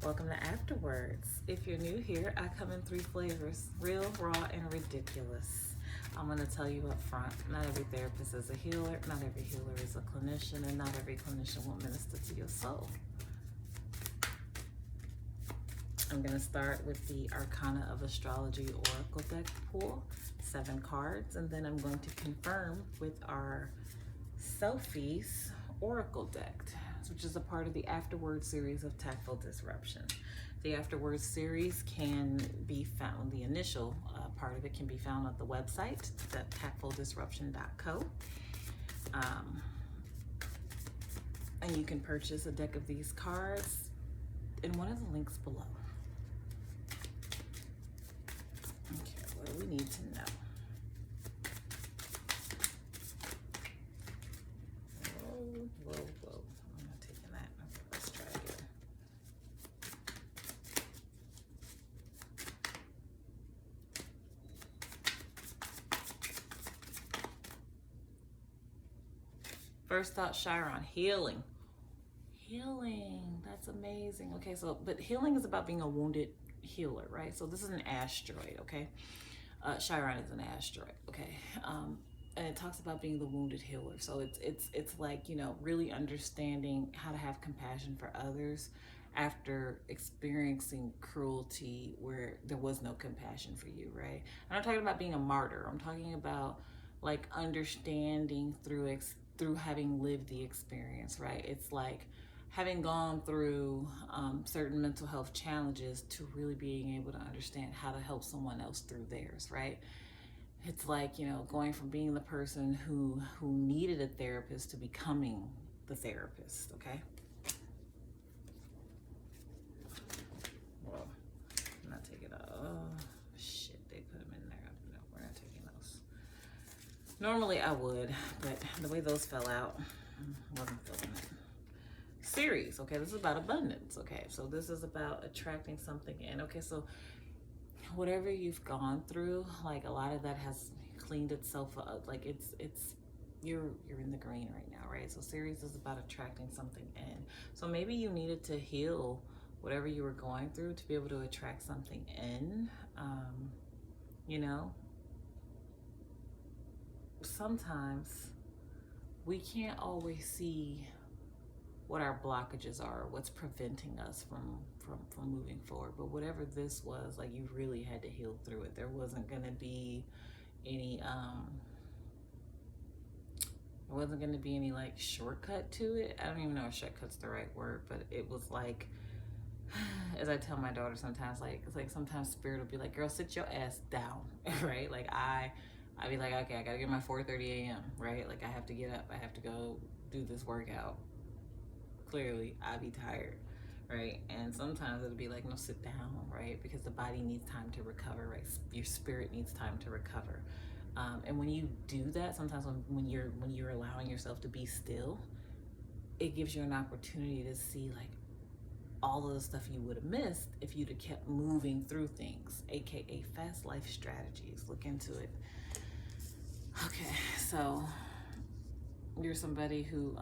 Welcome to Afterwards. If you're new here, I come in 3 flavors: real, raw, and ridiculous. I'm going to tell you up front, not every therapist is a healer, not every healer is a clinician, and not every clinician will minister to your soul. I'm going to start with the Arcana of Astrology Oracle deck pull, 7 cards, and then I'm going to confirm with our Selfies Oracle deck, which is a part of the Afterwards series of Tactful Disruption. The Afterwards series can be found, the initial part of it can be found at the website, TactfulDisruption.co. And you can purchase a deck of these cards in one of the links below. Okay, what do we need to know? Whoa. I'm not taking that. Okay, let's try again. First thought, Chiron, healing. Healing, that's amazing. Okay, so, but healing is about being a wounded healer, right? So this is an asteroid, okay? Chiron is an asteroid, okay? And it talks about being the wounded healer. So it's like, you know, really understanding how to have compassion for others after experiencing cruelty where there was no compassion for you, right? I'm not talking about being a martyr. I'm talking about like understanding through having lived the experience, right? It's like having gone through certain mental health challenges to really being able to understand how to help someone else through theirs, right? It's like, you know, going from being the person who needed a therapist to becoming the therapist, okay? Well, I'm not taking it. Oh, shit, they put them in there. No, we're not taking those. Normally I would, but the way those fell out, wasn't feeling it. Series, okay, this is about abundance, okay? So this is about attracting something in, okay? So whatever you've gone through, like a lot of that has cleaned itself up. Like you're in the green right now, right? So series is about attracting something in. So maybe you needed to heal whatever you were going through to be able to attract something in. You know, sometimes we can't always see what our blockages are, what's preventing us from moving forward. But whatever this was, like, you really had to heal through it. There wasn't gonna be any like shortcut to it. I don't even know if shortcut's the right word, but it was like, as I tell my daughter sometimes, like, it's like sometimes spirit will be like, girl, sit your ass down, right? Like I'd be like, okay, I gotta get my 4:30 a.m., right? Like I have to get up, I have to go do this workout. Clearly I'd be tired, right? And sometimes it'll be like, no, sit down, right? Because the body needs time to recover, right? Your spirit needs time to recover. And when you do that, sometimes when you're allowing yourself to be still, it gives you an opportunity to see like all of the stuff you would have missed if you'd have kept moving through things, aka fast life strategies. Look into it. Okay, so you're somebody who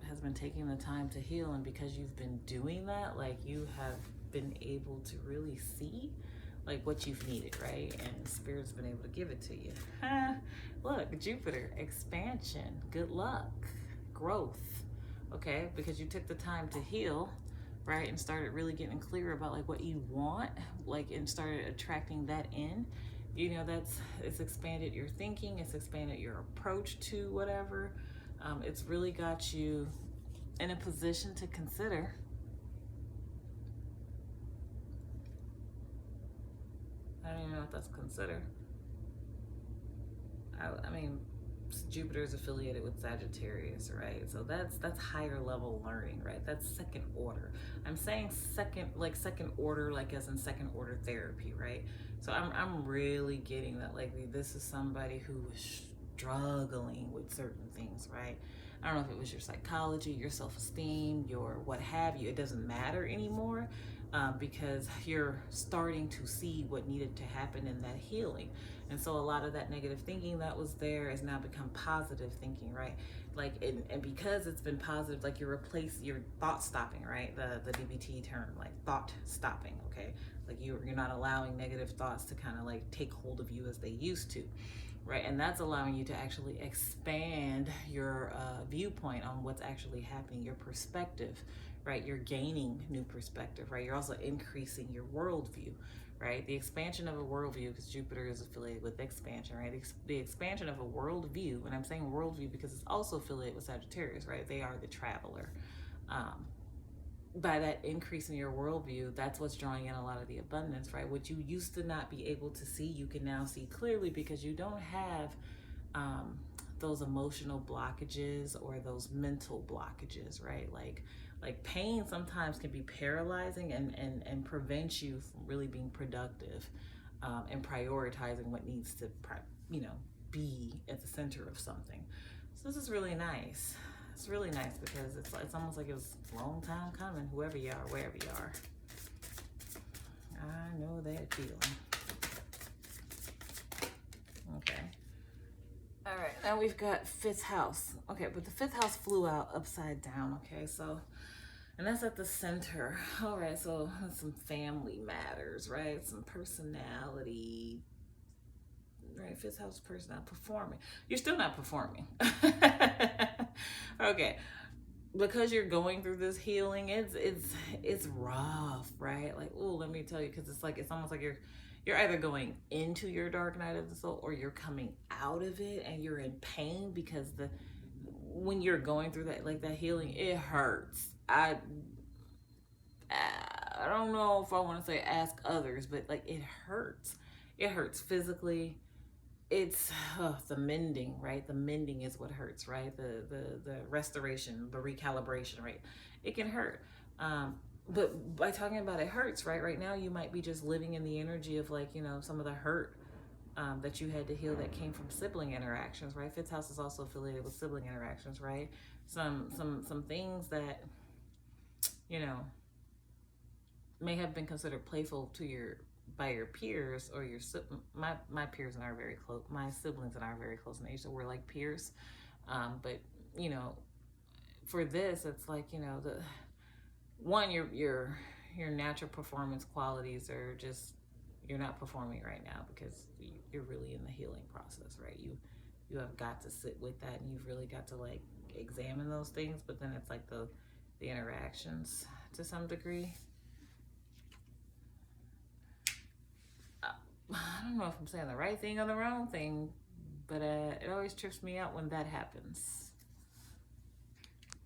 has been taking the time to heal, and because you've been doing that, like you have been able to really see like what you've needed, right? And Spirit's been able to give it to you. Look, Jupiter, expansion, good luck, growth, okay? Because you took the time to heal, right? And started really getting clear about like what you want, like, and started attracting that in. You know, it's expanded your thinking, it's expanded your approach to whatever. It's really got you in a position to consider I don't even know what that's considered. I mean, Jupiter is affiliated with Sagittarius, right? So that's higher level learning, right? That's second order. I'm saying second order, like as in second order therapy, right? So I'm really getting that, like, this is somebody who was struggling with certain things, right? I don't know if it was your psychology, your self-esteem, your what have you. It doesn't matter anymore. because you're starting to see what needed to happen in that healing. And so a lot of that negative thinking that was there has now become positive thinking, right? Like, and because it's been positive, like you're thought stopping, right? The DBT term, like thought stopping, okay? Like you're not allowing negative thoughts to kind of like take hold of you as they used to, right? And that's allowing you to actually expand your viewpoint on what's actually happening, your perspective, right? You're gaining new perspective, right? You're also increasing your worldview, right? The expansion of a worldview, because Jupiter is affiliated with expansion, right? The expansion of a worldview, and I'm saying worldview because it's also affiliated with Sagittarius, right? They are the traveler. By that increase in your worldview, that's what's drawing in a lot of the abundance, right? What you used to not be able to see, you can now see clearly because you don't have those emotional blockages or those mental blockages, right? Like pain sometimes can be paralyzing and prevent you from really being productive and prioritizing what needs to, be at the center of something. So this is really nice. It's really nice because it's almost like it was a long time coming, whoever you are, wherever you are. I know that feeling. Okay. All right, now we've got fifth house. Okay, but the fifth house flew out upside down, okay? So, and that's at the center. All right, so some family matters, right? Some personality, right? Fifth house personality, performing. You're still not performing. Okay, because you're going through this healing, it's rough, right? Like, oh, let me tell you, because it's almost like you're either going into your dark night of the soul or you're coming out of it and you're in pain because when you're going through that healing, it hurts. I don't know if I want to say ask others, but like it hurts. It hurts physically. It's the mending, right? The mending is what hurts, right? The restoration, the recalibration, right? It can hurt. But by talking about it hurts, right? Right now you might be just living in the energy of like, some of the hurt that you had to heal that came from sibling interactions, right? Fifth house is also affiliated with sibling interactions, right? Some things that, may have been considered playful by your peers or my peers and I are very close. My siblings and I are very close in age, so we're like peers. But for this, it's like your natural performance qualities are just you're not performing right now because you're really in the healing process, right? You have got to sit with that and you've really got to like examine those things. But then it's like the interactions to some degree. I don't know if I'm saying the right thing or the wrong thing, but it always trips me out when that happens.